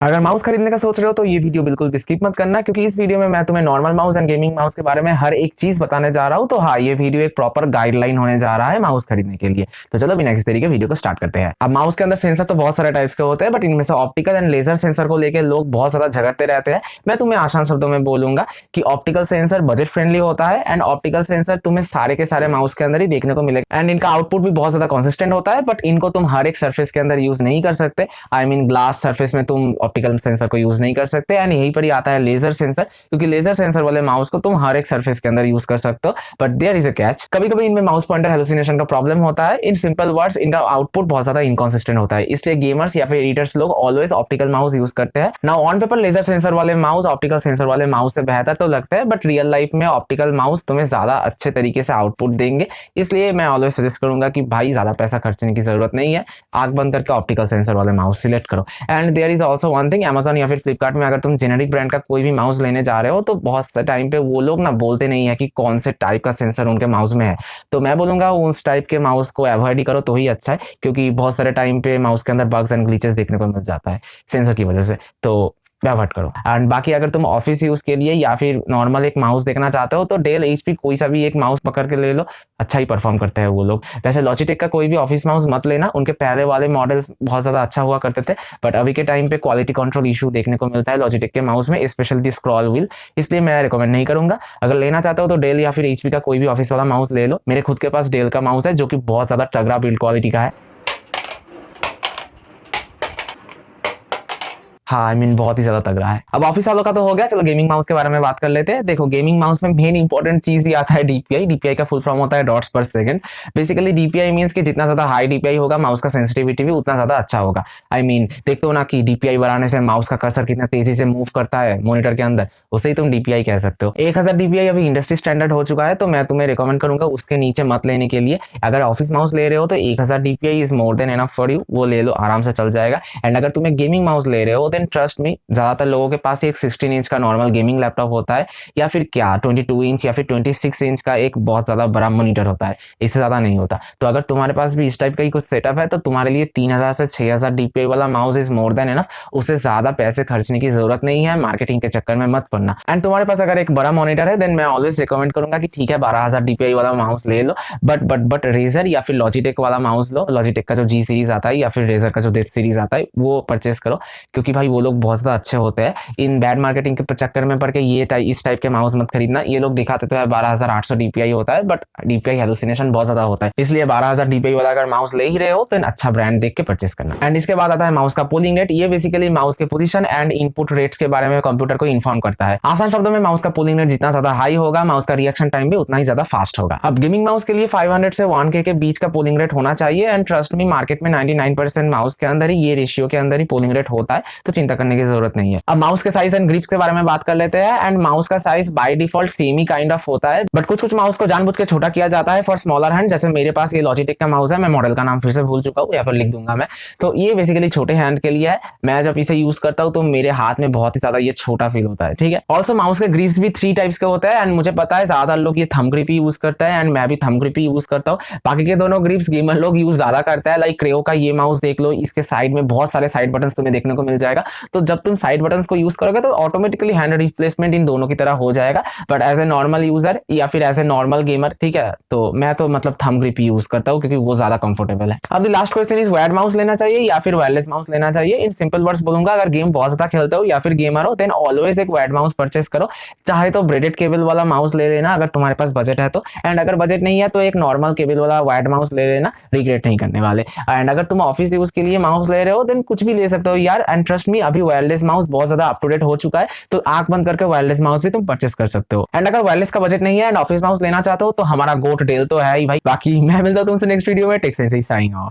अगर माउस खरीदने का सोच रहे हो तो ये वीडियो बिल्कुल भी स्किप मत करना, क्योंकि इस वीडियो में मैं तुम्हें normal mouse and gaming mouse के बारे में हर एक चीज बताने जा रहा हूं। तो हाँ, ये वीडियो एक प्रॉपर गाइडलाइन होने जा रहा है माउस खरीदने के लिए। तो चलो बिना किसी तरीके वीडियो को स्टार्ट करते हैं। अब माउस के अंदर सेंसर तो बहुत सारे टाइप्स के होते हैं, बट इनमें से ऑप्टिकल एंड लेजर सेंसर को लेकर लोग बहुत ज्यादा झगड़ते रहते हैं। मैं तुम्हें आसान शब्दों में बोलूंगा कि ऑप्टिकल सेंसर बजट फ्रेंडली होता है एंड ऑप्टिकल सेंसर तुम्हें सारे के सारे माउस के अंदर ही देखने को मिलेगा एंड इनका आउटपुट भी बहुत ज्यादा कंसिस्टेंट होता है। बट इनको तुम हर एक सर्फेस के अंदर यूज नहीं कर सकते। आई मीन ग्लास सर्फेस में तुम ऑप्टिकल सेंसर को यूज नहीं कर सकते। एंड यहीं पर ही आता है लेजर सेंसर, क्योंकि लेजर सेंसर वाले माउस को तुम हर एक सरफेस के अंदर यूज कर सकते हो। But there is a catch, कभी कभी इनमें माउस पॉइंटर हेलुसिनेशन का प्रॉब्लम होता है। इन सिंपल वर्ड्स, इनका आउटपुट बहुत ज्यादा इनकॉन्सिस्टेंट होता है, इसलिए गेमर्स या फिर एडिटर्स लोग ऑलवेज ऑप्टिकल माउस यूज करते हैं। Now on paper laser sensor वाले माउस ऑप्टिकल सेंसर वाले माउस से बेहतर तो लगता है, बट रियल लाइफ में ऑप्टिकल माउस तुम्हें ज्यादा अच्छे तरीके से आउटपुट देंगे। इसलिए मैं ऑलवेज सजेस्ट करूंगा कि भाई ज्यादा पैसा खर्चने की जरूरत नहीं है, आंख बंद करके ऑप्टिकल सेंसर वाले माउस सिलेक्ट करो। And there is also one thing, Amazon या फिर फ्लिपकार्ट में अगर तुम जेनेरिक ब्रांड का कोई भी माउस लेने जा रहे हो तो बहुत से टाइम पे वो लोग ना बोलते नहीं है कि कौन से टाइप का सेंसर उनके माउस में है। तो मैं बोलूंगा उस टाइप के माउस को अवॉइड ही करो तो ही अच्छा है, क्योंकि बहुत सारे टाइम पे माउस के अंदर बग्स एंड ग्लिचेस देखने को मिल जाता है सेंसर की वजह से। तो अवॉइड करो। एंड बाकी अगर तुम ऑफिस यूज के लिए या फिर नॉर्मल एक माउस देखना चाहते हो तो डेल एचपी कोई सा भी एक माउस पकड़ के ले लो, अच्छा ही परफॉर्म करते हैं वो लोग। वैसे लॉजिटेक का कोई भी ऑफिस माउस मत लेना, उनके पहले वाले मॉडल्स बहुत ज्यादा अच्छा हुआ करते थे, बट अभी के टाइम पे क्वालिटी कंट्रोल इशू देखने को मिलता है लॉजिटेक के माउस में, स्पेशली स्क्रॉल व्हील। इसलिए मैं रिकमेंड नहीं करूंगा। अगर लेना चाहते हो तो डेल या फिर एचपी का कोई भी ऑफिस वाला माउस ले लो। मेरे खुद के पास डेल का माउस है जो कि बहुत ज्यादा तगड़ा बिल्ड क्वालिटी का है। हाँ, आई मीन बहुत ही ज्यादा तगड़ा है। अब ऑफिस वालों का तो हो गया, चलो गेमिंग माउस के बारे में बात कर लेते हैं। देखो, गेमिंग माउस में मेन इंपॉर्टेंट चीज ही आता है डीपीआई। डीपीआई का फुल फॉर्म होता है डॉट्स पर सेकंड। बेसिकली डीपीआई मींस कि जितना ज्यादा हाई डीपीआई होगा माउस का सेंसिटिविटी भी उतना ज्यादा अच्छा होगा। आई मीन देखते हो ना कि डीपीआई बढ़ाने से माउस का कर्सर कितना तेजी से मूव करता है मॉनिटर के अंदर, उसे ही तुम डीपीआई कह सकते हो। 1000 डीपीआई अभी इंडस्ट्री स्टैंडर्ड हो चुका है, तो मैं तुम्हें रिकमेंड करूंगा उसके नीचे मत लेने के लिए। अगर ऑफिस माउस ले रहे हो तो 1000 DPI is more than enough for you, वो ले लो, आराम से चल जाएगा। एंड अगर तुम्हें गेमिंग माउस ले रहे हो देन ट्रस्ट मी, ज्यादातर लोगों के पास एक 16 इंच का नॉर्मल गेमिंग लैपटॉप होता है, या फिर क्या 22 इंच या फिर 26 इंच का एक बहुत ज्यादा बड़ा मॉनिटर होता है, इससे ज्यादा नहीं होता। तो अगर तुम्हारे पास भी इस टाइप का ही कुछ सेटअप है तो तुम्हारे लिए 3000 से 6000 डीपीआई वाला mouse is more than enough. उससे ज्यादा पैसे खर्चने की जरूरत नहीं है, मार्केटिंग के चक्कर में मत पड़ना। एंड तुम्हारे पास अगर एक बड़ा मॉनिटर है देन मैं ऑलवेज रिकमेंड करूंगा कि ठीक है 12000 डीपीआई वाला माउस ले लो, बट रेजर या फिर लॉजिटेक वाला माउस लो। लॉजिटेक का जो जी सीरीज आता है या फिर रेजर का जो डेथ सीरीज आता है वो परचेस करो, क्योंकि भाई वो लोग बहुत ज्यादा अच्छे होते हैं। इन बैड मार्केटिंग के चक्कर में पड़ के इस टाइप के माउस मत खरीदना। ये लोग दिखाते तो है 12800 डीपीआई होता है, बट डीपीआई हेलुसिनेशन बहुत ज्यादा होता है, इसलिए 12000 डीपीआई वाला अगर माउस ले ही रहे हो तो अच्छा ब्रांड देख के परचेस करना। एंड इसके बाद आता है माउस का पोलिंग रेट। ये बेसिकली माउस के पोजीशन एंड इनपुट रेट्स के बारे में कंप्यूटर को इन्फॉर्म करता है। आसान शब्दों में माउस का पोलिंग रेट जितना ज्यादा हाई होगा माउस का रिएक्शन टाइम भी उतना ही ज्यादा फास्ट होगा। अब गेमिंग माउस के लिए 500 से 1K के बीच का पोलिंग रेट होना चाहिए। एंड ट्रस्ट मी, मार्केट में 99% माउस के अंदर ही ये रेशियो के अंदर ही पोलिंग रेट होता है, तो चिंता करने की जरूरत नहीं है। अब माउस के साइज एंड ग्रिप्स के बारे में बात कर लेते हैं। एंड माउस का size by default same he kind of होता है, बट कुछ माउस को जानबूझ के छोटा किया जाता है फॉर स्मॉलर हैंड। जैसे मेरे पास ये लॉजिटेक का माउस है, मैं मॉडल का नाम फिर से भूल चुका हूँ, यहाँ पर लिख दूंगा मैं। तो ये बेसिकली छोटे हैंड के लिए है। मैं जब इसे यूज करता हूँ तो मेरे हाथ में बहुत ही ज्यादा ये छोटा फील होता है, ठीक है। ऑल्सो माउस के ग्रिप्स भी 3 टाइप्स के होते हैं। एंड मुझे पता है ज्यादा लोग ये थंब ग्रिप ही यूज करते हैं, एंड मैं भी थंब ग्रिप ही यूज करता हूँ। बाकी के दोनों ग्रिप्स गेमर लोग यूज ज्यादा करता है। लाइक क्रेओ का ये माउस देख लो, इसके साइड में बहुत सारे साइड बटन तुम्हें देखने को मिल जाएगा। तो जब तुम साइड बटन को यूज करोगे तो ऑटोमेटिकली हैंड रिप्लेसमेंट इन दोनों की तरह हो जाएगा। But as a normal user या फिर एज ए नॉर्मल गेमर, ठीक है, तो मैं तो मतलब थंब ग्रिप यूज करता हूँ क्योंकि वो ज्यादा कंफर्टेबल है। अब the last question is wired mouse लेना चाहिए या फिर वायरलेस माउस लेना चाहिए। इन सिंपल वर्ड्स बोलूंगा, अगर गेम बहुत ज्यादा खेलते हो या फिर गेमर हो देन ऑलवेज एक वायर्ड माउस परचेस करो। चाहे तो ब्रेडेड केबल वाला माउस ले लेना अगर तुम्हारे पास बजट है तो, एंड अगर बजट नहीं है तो एक नॉर्मल केबल वाला वायर्ड माउस ले लेना, रिग्रेट नहीं करने वाले। एंड अगर तुम ऑफिस यूज के लिए माउस ले रहे हो देन कुछ भी ले सकते हो यार। एंड ट्रस्ट मी, अभी वायरलेस माउस बहुत ज्यादा अप टू डेट हो चुका है, तो आंख बंद करके वायरलेस माउस भी तुम परचेस कर सकते हो। एंड अगर वायरलेस का बजट नहीं है एंड ऑफिस माउस लेना चाहते हो तो हमारा गोट डेल तो है ही भाई। बाकी मैं मिलता हूं तुमसे नेक्स्ट वीडियो में। Tech Sense signing of.